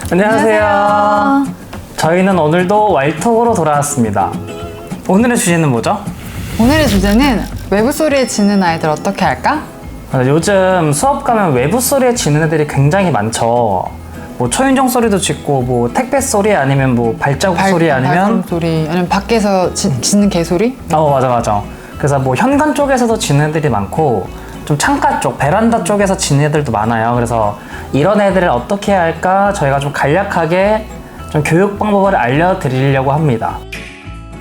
안녕하세요. 저희는 오늘도 왈톡으로 돌아왔습니다. 오늘의 주제는 뭐죠? 오늘의 주제는 외부 소리에 짖는 아이들 어떻게 할까? 요즘 수업 가면 외부 소리에 짖는 애들이 굉장히 많죠. 뭐 초인종 소리도 짖고, 뭐 택배 소리 아니면 뭐 발자국 소리 아니면 소리 아니면 밖에서 짖는 개소리? 맞아. 그래서 뭐 현관 쪽에서도 짖는 애들이 많고 좀 창가 쪽, 베란다 쪽에서 짖는 애들도 많아요. 그래서 이런 애들을 어떻게 해야 할까 저희가 좀 간략하게 좀 교육 방법을 알려드리려고 합니다.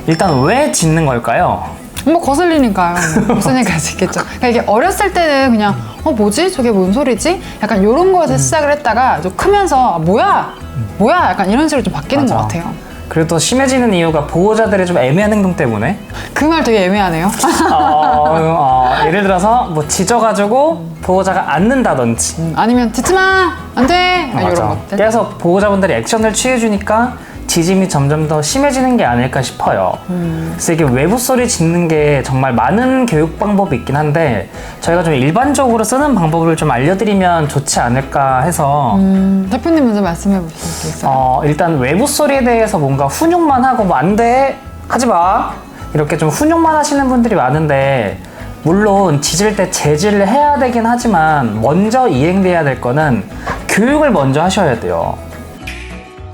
일단 왜 짖는 걸까요? 뭐 거슬리니까요. 거슬리니까 짖겠죠. 그러니까 이게 어렸을 때는 그냥 뭐지? 저게 뭔 소리지? 약간 이런 거에서 시작을 했다가 좀 크면서 뭐야? 약간 이런 식으로 좀 바뀌는 것 같아요. 그리고 또 심해지는 이유가 보호자들의 좀 애매한 행동 때문에. 그 말 되게 애매하네요. 예를 들어서 뭐 짖어가지고 보호자가 앉는다든지 아니면 짖지마! 안 돼! 이런 것들. 계속 보호자분들이 액션을 취해주니까 짖음이 점점 더 심해지는 게 아닐까 싶어요. 그래서 이게 외부 소리 짖는 게 정말 많은 교육 방법이 있긴 한데 저희가 좀 일반적으로 쓰는 방법을 좀 알려드리면 좋지 않을까 해서 대표님 먼저 말씀해 보실 수 있어요? 일단 외부 소리에 대해서 뭔가 훈육만 하고 뭐 안 돼! 하지 마! 이렇게 좀 훈육만 하시는 분들이 많은데 물론 짖을 때 제지를 해야 되긴 하지만 먼저 이행돼야 될 거는 교육을 먼저 하셔야 돼요.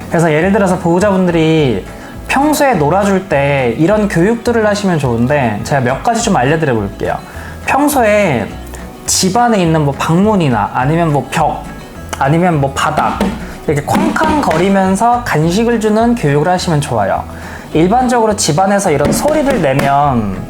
그래서 예를 들어서 보호자분들이 평소에 놀아줄 때 이런 교육들을 하시면 좋은데 제가 몇 가지 좀 알려드려 볼게요. 평소에 집 안에 있는 뭐 방문이나 아니면 뭐 벽 아니면 뭐 바닥 이렇게 쾅쾅거리면서 간식을 주는 교육을 하시면 좋아요. 일반적으로 집 안에서 이런 소리를 내면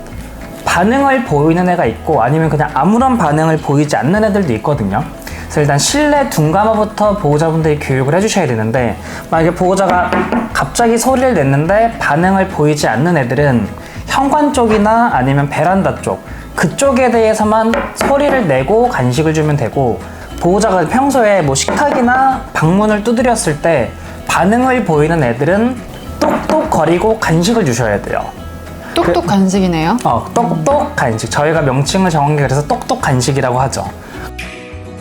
반응을 보이는 애가 있고 아니면 그냥 아무런 반응을 보이지 않는 애들도 있거든요. 그래서 일단 실내 둔감화부터 보호자분들이 교육을 해주셔야 되는데 만약에 보호자가 갑자기 소리를 냈는데 반응을 보이지 않는 애들은 현관 쪽이나 아니면 베란다 쪽 그쪽에 대해서만 소리를 내고 간식을 주면 되고 보호자가 평소에 뭐 식탁이나 방문을 두드렸을 때 반응을 보이는 애들은 똑똑거리고 간식을 주셔야 돼요. 똑똑 간식이네요. 똑똑 간식. 저희가 명칭을 정한 게 그래서 똑똑 간식이라고 하죠.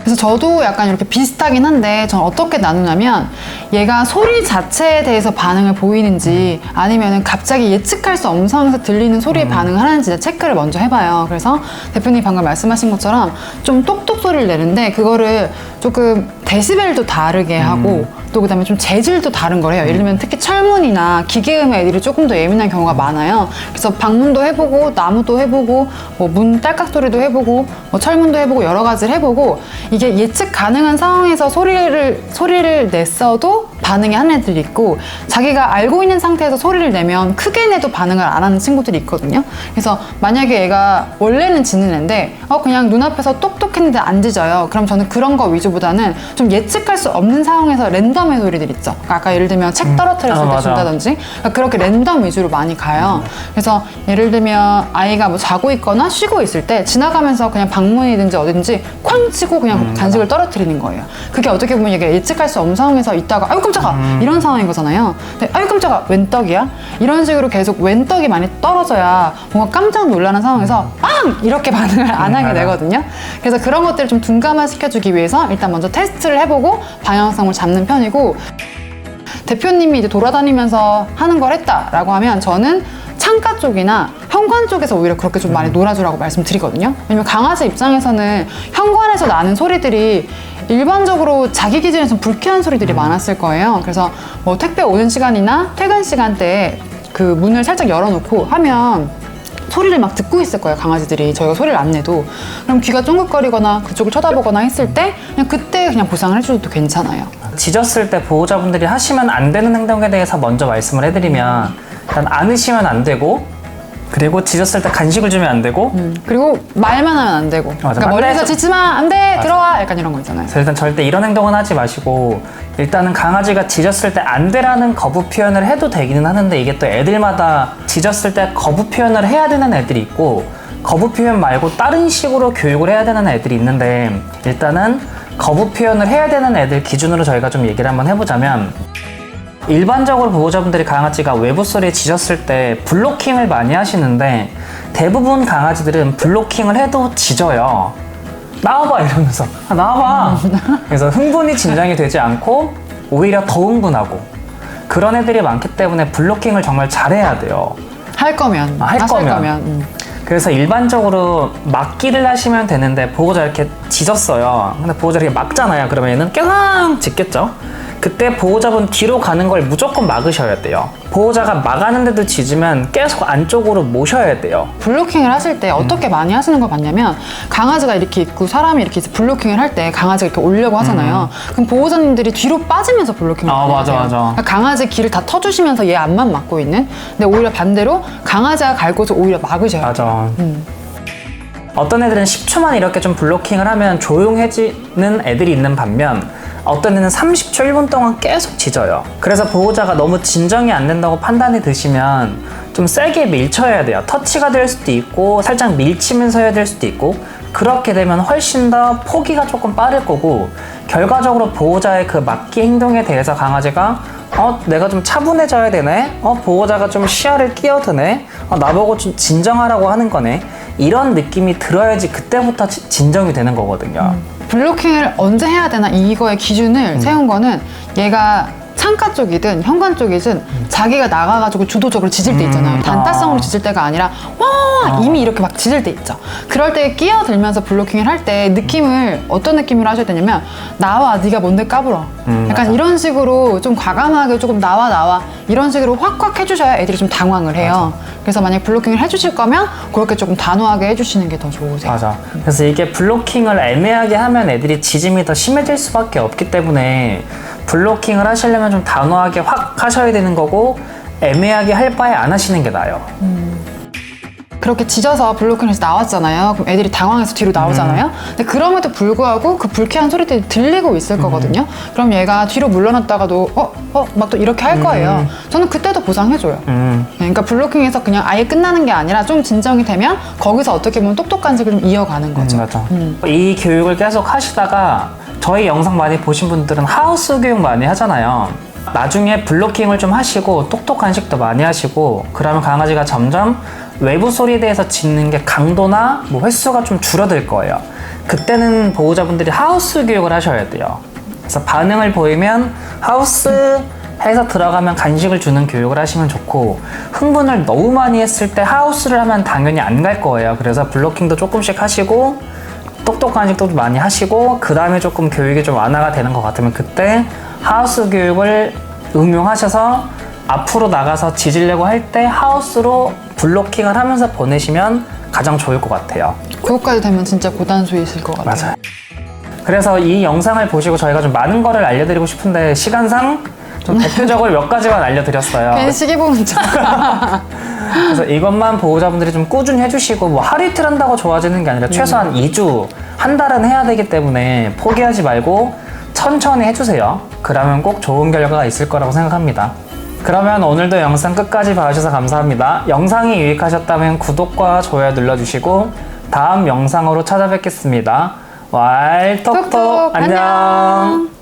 그래서 저도 약간 이렇게 비슷하긴 한데 저는 어떻게 나누냐면 얘가 소리 자체에 대해서 반응을 보이는지 아니면은 갑자기 예측할 수 없는 상황에서 들리는 소리에 반응을 하는지 체크를 먼저 해봐요. 그래서 대표님이 방금 말씀하신 것처럼 좀 똑똑 소리를 내는데 그거를 조금 데시벨도 다르게 하고 또 그다음에 좀 재질도 다른 거래요. 예를 들면 특히 철문이나 기계음에 애들이 조금 더 예민한 경우가 많아요. 그래서 방문도 해보고 나무도 해보고 뭐 문 딸깍 소리도 해보고 뭐 철문도 해보고 여러 가지를 해보고 이게 예측 가능한 상황에서 소리를 냈어도 반응이 하는 애들이 있고 자기가 알고 있는 상태에서 소리를 내면 크게 내도 반응을 안 하는 친구들이 있거든요. 그래서 만약에 얘가 원래는 짖는 애인데 그냥 눈앞에서 똑똑했는데 안 짖어요. 그럼 저는 그런 거 위주보다는 좀 예측할 수 없는 상황에서 랜덤의 소리들 있죠. 그러니까 아까 예를 들면 책 떨어뜨렸을 때 준다든지 그러니까 그렇게 랜덤 위주로 많이 가요. 그래서 예를 들면 아이가 뭐 자고 있거나 쉬고 있을 때 지나가면서 그냥 방문이든지 어딘지 쾅 치고 그냥 간식을 떨어뜨리는 거예요. 그게 어떻게 보면 이게 예측할 수 없는 상황에서 있다가 아유 깜짝아 이런 상황인 거잖아요. 근데 아유 깜짝아 웬 떡이야? 이런 식으로 계속 웬 떡이 많이 떨어져야 뭔가 깜짝 놀라는 상황에서 빵! 이렇게 반응을 안 하게 되거든요. 그래서 그런 것들을 좀 둔감화 시켜주기 위해서 일단 먼저 테스트를 해보고 방향성을 잡는 편이고 대표님이 이제 돌아다니면서 하는 걸 했다라고 하면 저는 창가 쪽이나 현관 쪽에서 오히려 그렇게 좀 많이 놀아주라고 말씀드리거든요. 왜냐면 강아지 입장에서는 현관에서 나는 소리들이 일반적으로 자기 기준에서 불쾌한 소리들이 많았을 거예요. 그래서 뭐 택배 오는 시간이나 퇴근 시간대에 그 문을 살짝 열어놓고 하면 소리를 막 듣고 있을 거예요, 강아지들이. 저희가 소리를 안 내도. 그럼 귀가 쫑긋거리거나 그쪽을 쳐다보거나 했을 때 그냥 그때 그냥 보상을 해줘도 괜찮아요. 짖었을 때 보호자분들이 하시면 안 되는 행동에 대해서 먼저 말씀을 해드리면 일단 안으시면 안 되고 그리고 짖었을 때 간식을 주면 안 되고 그리고 말만 하면 안 되고 그러니까 멀리서 짖지마 안 돼 들어와 약간 이런 거 있잖아요. 그래서 일단 절대 이런 행동은 하지 마시고 일단은 강아지가 짖었을 때 안 되라는 거부 표현을 해도 되기는 하는데 이게 또 애들마다 짖었을 때 거부 표현을 해야 되는 애들이 있고 거부 표현 말고 다른 식으로 교육을 해야 되는 애들이 있는데 일단은 거부 표현을 해야 되는 애들 기준으로 저희가 좀 얘기를 한번 해보자면 일반적으로 보호자분들이 강아지가 외부 소리에 짖었을 때 블로킹을 많이 하시는데 대부분 강아지들은 블로킹을 해도 짖어요. 나와봐 이러면서 나와봐. 그래서 흥분이 진정이 되지 않고 오히려 더 흥분하고 그런 애들이 많기 때문에 블로킹을 정말 잘해야 돼요. 할 거면. 할 하실 거면. 그래서 일반적으로 막기를 하시면 되는데 보호자 이렇게 짖었어요. 근데 보호자 이렇게 막잖아요. 그러면 얘는 깨상 짖겠죠. 그때 보호자분 뒤로 가는 걸 무조건 막으셔야 돼요. 보호자가 막았는데도 짖으면 계속 안쪽으로 모셔야 돼요. 블로킹을 하실 때 어떻게 많이 하시는 걸 봤냐면 강아지가 이렇게 있고 사람이 이렇게 있어 블로킹을 할 때 강아지가 이렇게 오려고 하잖아요. 그럼 보호자님들이 뒤로 빠지면서 블로킹을 많이 맞아, 하세요. 맞아. 그러니까 강아지 길을 다 터주시면서 얘 앞만 막고 있는. 근데 오히려 반대로 강아지가 갈 곳을 오히려 막으셔야 돼요. 맞아. 어떤 애들은 10초만 이렇게 좀 블로킹을 하면 조용해지는 애들이 있는 반면 어떤 애는 30초, 1분 동안 계속 짖어요. 그래서 보호자가 너무 진정이 안 된다고 판단이 드시면 좀 세게 밀쳐야 돼요. 터치가 될 수도 있고 살짝 밀치면서 해야 될 수도 있고 그렇게 되면 훨씬 더 포기가 조금 빠를 거고 결과적으로 보호자의 그 막기 행동에 대해서 강아지가 내가 좀 차분해져야 되네? 보호자가 좀 시야를 끼어드네? 나보고 좀 진정하라고 하는 거네? 이런 느낌이 들어야지 그때부터 진정이 되는 거거든요. 블로킹을 언제 해야 되나 이거의 기준을 세운 거는 얘가 창가 쪽이든 현관 쪽이든 자기가 나가가지고 주도적으로 짖을 때 있잖아요. 단타성으로 짖을 때가 아니라 와 이미 이렇게 막 짖을 때 있죠. 그럴 때 끼어들면서 블로킹을 할 때 느낌을 어떤 느낌으로 하셔야 되냐면 나와 네가 뭔데 까불어. 약간 맞아. 이런 식으로 좀 과감하게 조금 나와 이런 식으로 확확 해주셔야 애들이 좀 당황을 해요. 그래서 만약 블로킹을 해주실 거면 그렇게 조금 단호하게 해주시는 게 더 좋으세요. 맞아. 그래서 이게 블로킹을 애매하게 하면 애들이 짖음이 더 심해질 수밖에 없기 때문에 블로킹을 하시려면 좀 단호하게 확 하셔야 되는 거고 애매하게 할 바에 안 하시는 게 나아요. 그렇게 짖어서 블로킹에서 나왔잖아요. 그럼 애들이 당황해서 뒤로 나오잖아요. 근데 그럼에도 불구하고 그 불쾌한 소리들이 들리고 있을 거거든요. 그럼 얘가 뒤로 물러났다가도 막 또 이렇게 할 거예요. 저는 그때도 보상해줘요. 그러니까 블로킹에서 그냥 아예 끝나는 게 아니라 좀 진정이 되면 거기서 어떻게 보면 똑똑한 식을 좀 이어가는 거죠. 맞아. 이 교육을 계속 하시다가 저희 영상 많이 보신 분들은 하우스 교육 많이 하잖아요. 나중에 블로킹을 좀 하시고 똑똑한 식도 많이 하시고 그러면 강아지가 점점 외부 소리에 대해서 짖는 게 강도나 뭐 횟수가 좀 줄어들 거예요. 그때는 보호자분들이 하우스 교육을 하셔야 돼요. 그래서 반응을 보이면 하우스 해서 들어가면 간식을 주는 교육을 하시면 좋고 흥분을 너무 많이 했을 때 하우스를 하면 당연히 안 갈 거예요. 그래서 블로킹도 조금씩 하시고 똑똑한 식도 많이 하시고 그 다음에 조금 교육이 좀 완화가 되는 것 같으면 그때 하우스 교육을 응용하셔서 앞으로 나가서 짖으려고 할 때 하우스로 블로킹을 하면서 보내시면 가장 좋을 것 같아요. 그것까지 되면 진짜 고단수이실 것 같아요. 맞아요. 그래서 이 영상을 보시고 저희가 좀 많은 거를 알려드리고 싶은데 시간상 좀 대표적으로 몇 가지만 알려드렸어요. 괜히 시계 보는 척. 그래서 이것만 보호자분들이 좀 꾸준히 해주시고 뭐 하루 이틀 한다고 좋아지는 게 아니라 최소한 2주, 한 달은 해야 되기 때문에 포기하지 말고 천천히 해주세요. 그러면 꼭 좋은 결과가 있을 거라고 생각합니다. 그러면 오늘도 영상 끝까지 봐주셔서 감사합니다. 영상이 유익하셨다면 구독과 좋아요 눌러주시고 다음 영상으로 찾아뵙겠습니다. 왈톡톡 안녕.